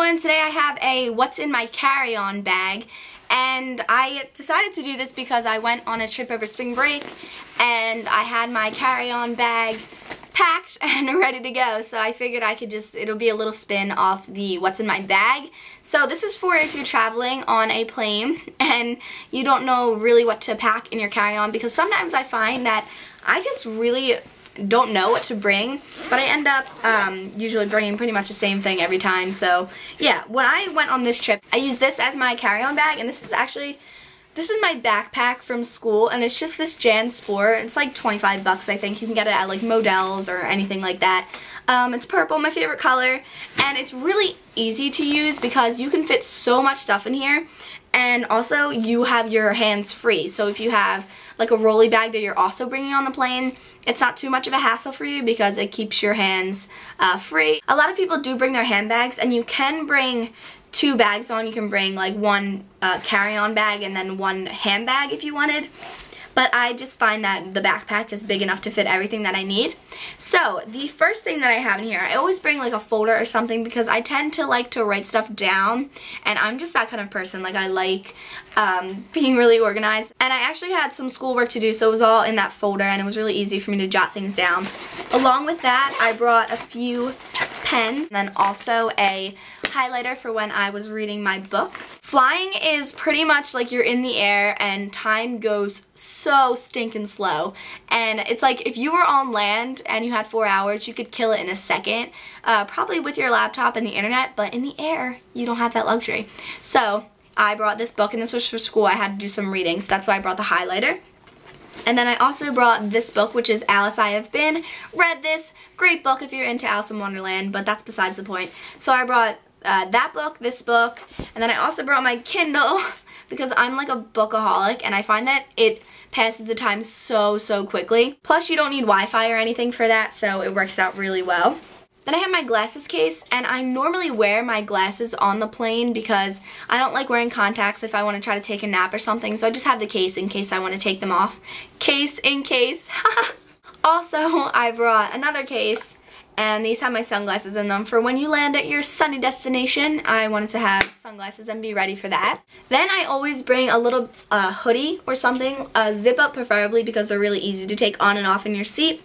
everyone, today I have a what's in my carry-on bag, and I decided to do this because I went on a trip over spring break and I had my carry-on bag packed and ready to go, so I figured I could it'll be a little spin off the what's in my bag. So this is for if you're traveling on a plane and you don't know really what to pack in your carry-on, because sometimes I find that I just really don't know what to bring, but I end up usually bringing pretty much the same thing every time. So yeah, when I went on this trip, I used this as my carry-on bag, and this is my backpack from school, and it's just this Jan Sport. It's like 25 bucks, I think. You can get it at like Modell's or anything like that. It's purple, my favorite color, and it's really easy to use because you can fit so much stuff in here, and also you have your hands free. So if you have like a rolly bag that you're also bringing on the plane, it's not too much of a hassle for you because it keeps your hands free. A lot of people do bring their handbags, and you can bring two bags on. You can bring like one carry-on bag and then one handbag if you wanted. But I just find that the backpack is big enough to fit everything that I need. So the first thing that I have in here, I always bring like a folder or something because I tend to like to write stuff down, and I'm just that kind of person. Like I like being really organized, and I actually had some schoolwork to do, so it was all in that folder and it was really easy for me to jot things down. Along with that, I brought a few pens and then also a highlighter for when I was reading my book. Flying is pretty much like you're in the air and time goes so stinking slow, and it's like if you were on land and you had 4 hours, you could kill it in a second, probably with your laptop and the internet, but in the air you don't have that luxury. So I brought this book, and this was for school. I had to do some reading, so that's why I brought the highlighter. And then I also brought this book, which is Alice I Have Been. Read this, great book if you're into Alice in Wonderland, but that's besides the point. So I brought that book, this book, and then I also brought my Kindle because I'm like a bookaholic, and I find that it passes the time so quickly. Plus you don't need Wi-Fi or anything for that, so it works out really well. Then I have my glasses case, and I normally wear my glasses on the plane because I don't like wearing contacts if I want to try to take a nap or something, so I just have the case in case I want to take them off. Case in case. Also, I brought another case, and these have my sunglasses in them for when you land at your sunny destination. I wanted to have sunglasses and be ready for that. Then I always bring a little hoodie or something, a zip up preferably, because they're really easy to take on and off in your seat.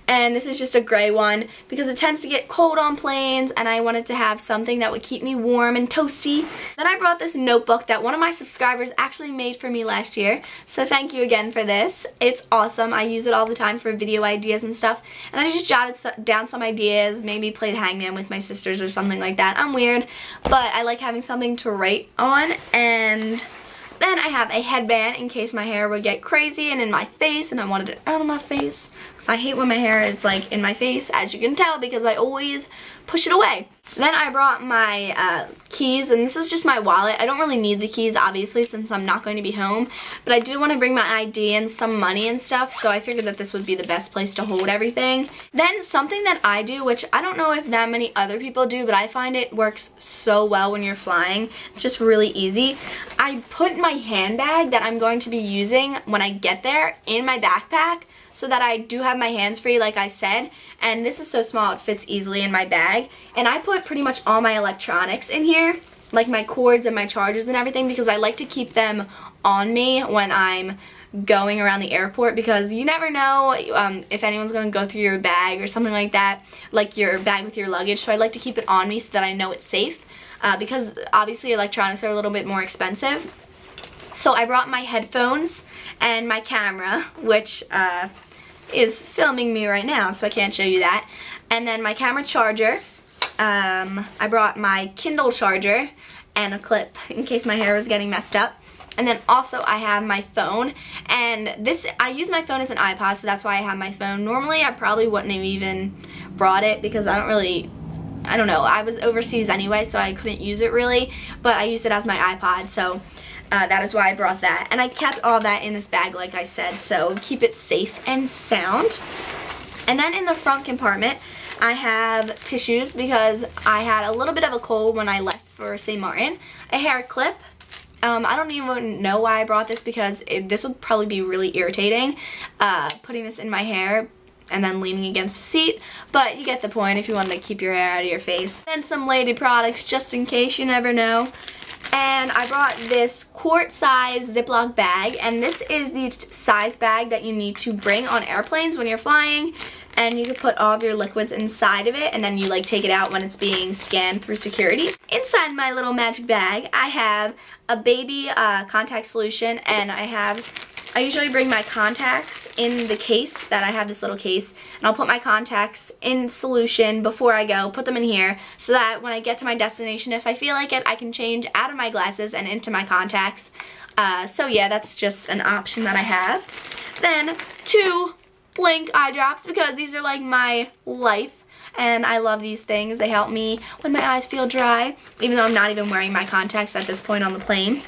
And this is just a gray one because it tends to get cold on planes, and I wanted to have something that would keep me warm and toasty. Then I brought this notebook that one of my subscribers actually made for me last year, so thank you again for this. It's awesome. I use it all the time for video ideas and stuff, and I just jotted down some ideas, maybe played hangman with my sisters or something like that. I'm weird, but I like having something to write on. And then I have a headband in case my hair would get crazy and in my face, and I wanted it out of my face because I hate when my hair is like in my face, as you can tell, because I always push it away. Then I brought my keys, and this is just my wallet. I don't really need the keys, obviously, since I'm not going to be home, but I did want to bring my ID and some money and stuff, so I figured that this would be the best place to hold everything. Then something that I do, which I don't know if that many other people do, but I find it works so well when you're flying. It's just really easy. I put my handbag that I'm going to be using when I get there in my backpack, so that I do have my hands free, like I said, and this is so small it fits easily in my bag. And I put pretty much all my electronics in here, like my cords and my chargers and everything, because I like to keep them on me when I'm going around the airport, because you never know if anyone's going to go through your bag or something like that, like your bag with your luggage, so I like to keep it on me so that I know it's safe, because obviously electronics are a little bit more expensive. So I brought my headphones and my camera, which is filming me right now, so I can't show you that. And then my camera charger. I brought my Kindle charger and a clip in case my hair was getting messed up. And then also I have my phone, and this, I use my phone as an iPod, so that's why I have my phone. Normally I probably wouldn't have even brought it because I don't know, I was overseas anyway, so I couldn't use it really, but I used it as my iPod, so that is why I brought that. And I kept all that in this bag, like I said, so keep it safe and sound. And then in the front compartment, I have tissues because I had a little bit of a cold when I left for St. Martin. A hair clip. I don't even know why I brought this because this would probably be really irritating, putting this in my hair and then leaning against the seat, but you get the point if you want to keep your hair out of your face. Then some lady products just in case, you never know. And I brought this quart-size Ziploc bag, and this is the size bag that you need to bring on airplanes when you're flying, and you can put all of your liquids inside of it, and then you like take it out when it's being scanned through security. Inside my little magic bag, I have a baby contact solution, and I usually bring my contacts in the case that I have, this little case, and I'll put my contacts in solution before I go, put them in here, so that when I get to my destination, if I feel like it, I can change out of my glasses and into my contacts. So yeah, that's just an option that I have. Then 2 Blink eye drops, because these are like my life, and I love these things. They help me when my eyes feel dry, even though I'm not even wearing my contacts at this point on the plane.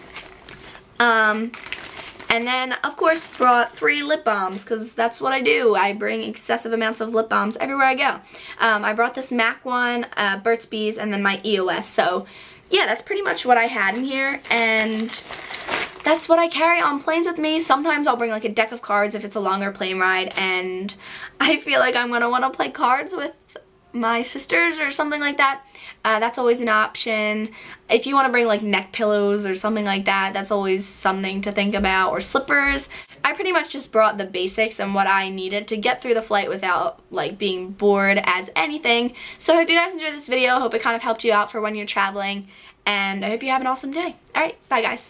And then, of course, brought 3 lip balms, because that's what I do. I bring excessive amounts of lip balms everywhere I go. I brought this MAC one, Burt's Bees, and then my EOS. So, yeah, that's pretty much what I had in here, and that's what I carry on planes with me. Sometimes I'll bring like a deck of cards if it's a longer plane ride, and I feel like I'm going to want to play cards with my sisters or something like that. That's always an option. If you want to bring like neck pillows or something like that, that's always something to think about, or slippers. I pretty much just brought the basics and what I needed to get through the flight without like being bored as anything. So I hope you guys enjoyed this video. I hope it kind of helped you out for when you're traveling, and I hope you have an awesome day. Alright, bye guys.